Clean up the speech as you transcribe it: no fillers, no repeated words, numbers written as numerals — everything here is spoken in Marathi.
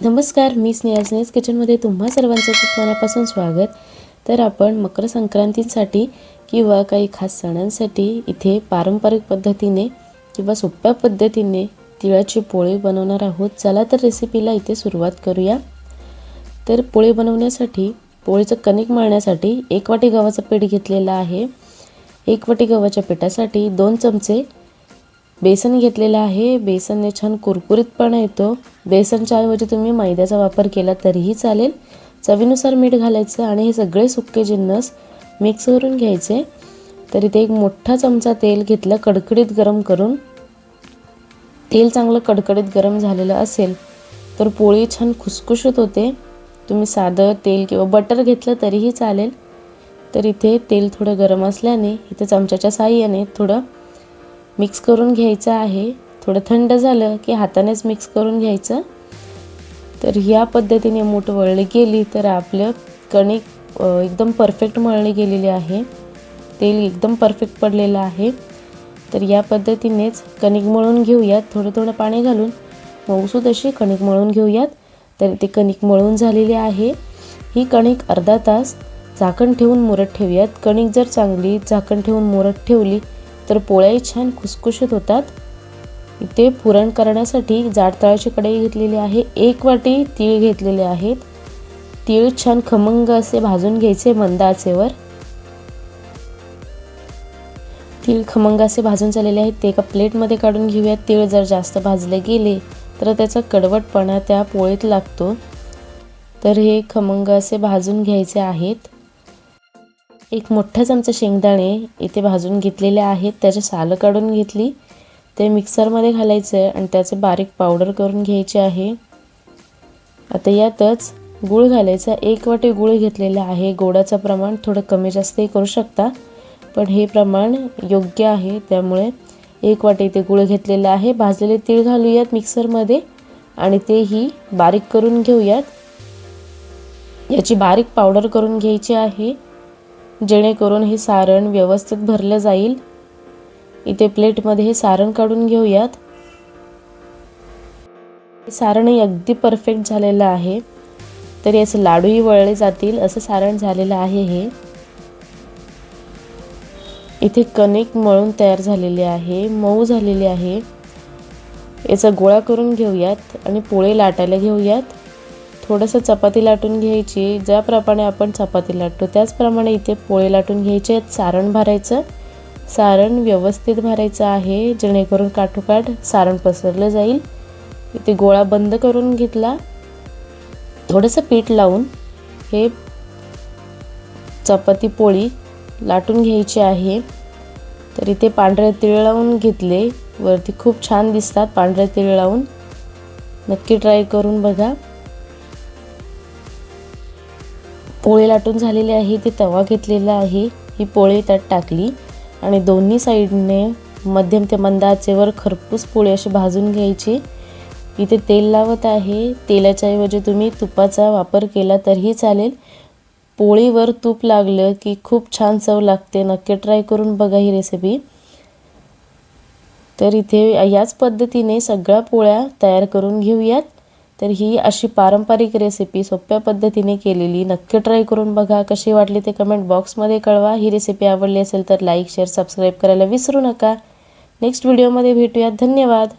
नमस्कार, मी स्नेहाज किचनमध्ये तुम्हा सर्वांचं खूप मनापासून स्वागत। तर आपण मकर संक्रांतीसाठी किंवा काही खास सणांसाठी इथे पारंपरिक पद्धतीने किंवा सोप्या पद्धतीने तिळाची पोळी बनवणार आहोत। चला तर रेसिपीला इथे सुरुवात करूया। तर पोळी बनवण्यासाठी पोळीचं कणिक मळण्यासाठी 1 वाटी गव्हाचं पीठ घेतलेलं आहे। 1 वाटी गव्हाच्या पिठासाठी 2 चमचे बेसन घेतलेला आहे। बेसनने छान कुरकुरीतपणा येतो। बेसनच्या ऐवजी तुम्ही मैद्याचा वापर केला तरीही चालेल। चवीनुसार मीठ घालायचं आणि हे सगळे सुके जिन्नस मिक्स करून घ्यायचे। तर इथे एक मोठा चमचा तेल घेतलं, कडकडीत गरम करून। तेल चांगलं कडकडीत गरम झालेलं असेल तर पोळी छान खुसखुशीत होते। तुम्ही साधं तेल किंवा बटर घेतलं तरीही चालेल। तर इथे तेल थोडं गरम असल्याने इथे चमच्याच्या साहाय्याने थोडं मिक्स करून घ्यायचं आहे। थोडं थंड झालं की हातानेच मिक्स करून घ्यायचं। तर या पद्धतीने मूठ वळली गेली तर आपलं कणिक एकदम परफेक्ट मळली गेलेली आहे। तेल एकदम परफेक्ट पडलेलं आहे। तर या पद्धतीनेच कणिक मळून घेऊयात। थोडं थोडं पाणी घालून मऊसूत अशी कणिक मळून घेऊयात। तर ते कणिक मळून झालेली आहे। ही कणिक अर्धा तास झाकण ठेवून मुरत ठेवूयात। कणिक जर चांगली झाकण ठेवून मुरत ठेवली तर पोळ्या छान खुसखुशीत होतात। इथे पुरण करण्यासाठी जाड तळाची कढई घेतलेली आहे। 1 वाटी तीळ घेतलेले आहेत। तीळ छान खमंग असे भाजून घ्यायचे मंद आचेवर। तीळ खमंग असे भाजून झालेले आहेत ते एका प्लेटमध्ये काढून घेऊयात। तीळ जर जास्त भाजले गेले तर त्याचा कडवटपणा त्या पोळीत लागतो। तर हे खमंग असे भाजून घ्यायचे आहेत। एक मोठा चमचा शेंगदाणे इथे भाजून घेतलेले आहेत। त्याची साल काढून घेतली। ते मिक्सरमध्ये घालायचे आणि त्याचे बारीक पावडर करून घ्यायचे आहे। आता यातच गूळ घालायचा। 1 वाटी गूळ घेतलेला आहे। गोडाचं प्रमाण थोडं कमी जास्तही करू शकता, पण हे प्रमाण योग्य आहे त्यामुळे 1 वाटी इथे गूळ घेतलेला आहे। भाजलेले तीळ घालूयात मिक्सरमध्ये आणि तेही बारीक करून घेऊयात। याची बारीक पावडर करून घ्यायची आहे जेणेकरून हे सारण व्यवस्थित भरलं जाईल। इथे प्लेटमध्ये हे सारण काढून घेऊयात। हे सारणही अगदी परफेक्ट झालेलं आहे। तर याचे लाडूही वळले जातील असं सारण झालेलं आहे हे। इथे कणिक मळून तयार झालेले आहे, मऊ झालेले आहे। याचा गोळा करून घेऊयात आणि पोळी लाटायला घेऊयात। थोडंसं चपाती लाटून घ्यायची। ज्याप्रमाणे आपण चपाती लाटतो त्याचप्रमाणे इथे पोळी लाटून घ्यायचे। सारण भरायचं। सारण व्यवस्थित भरायचं आहे जेणेकरून काठोकाठ सारण पसरलं जाईल। इथे गोळा बंद करून घेतला। थोडंसं पीठ लावून हे चपाती पोळी लाटून घ्यायची आहे। तर इथे पांढरे तीळ लावून घेतले। वरती खूप छान दिसतात पांढरे तीळ लावून। नक्की ट्राय करून बघा। पोळी लाटून झालेली आहे। ती तवा घेतलेला आहे। ही पोळी त्यात टाकली आणि दोन्ही साईडने मध्यम ते मंद आचेवर खरपूस पोळी अशी भाजून घ्यायची। इथे तेल लावत आहे। तेलाच्या ऐवजी तुम्ही तुपाचा वापर केला तरीही चालेल। पोळीवर तूप लागलं की खूप छान चव लागते। नक्की ट्राय करून बघा ही रेसिपी। तर इथे याच पद्धतीने सगळ्या पोळ्या तयार करून घेऊयात। तर ही अशी पारंपरिक रेसिपी सोप्या पद्धतीने केलेली नक्की ट्राय करून बघा। कशी वाटली ते कमेंट बॉक्समध्ये कळवा। ही रेसिपी आवडली असेल तर लाईक, शेअर, सबस्क्राईब करायला विसरू नका। नेक्स्ट व्हिडिओमध्ये भेटूयात। धन्यवाद।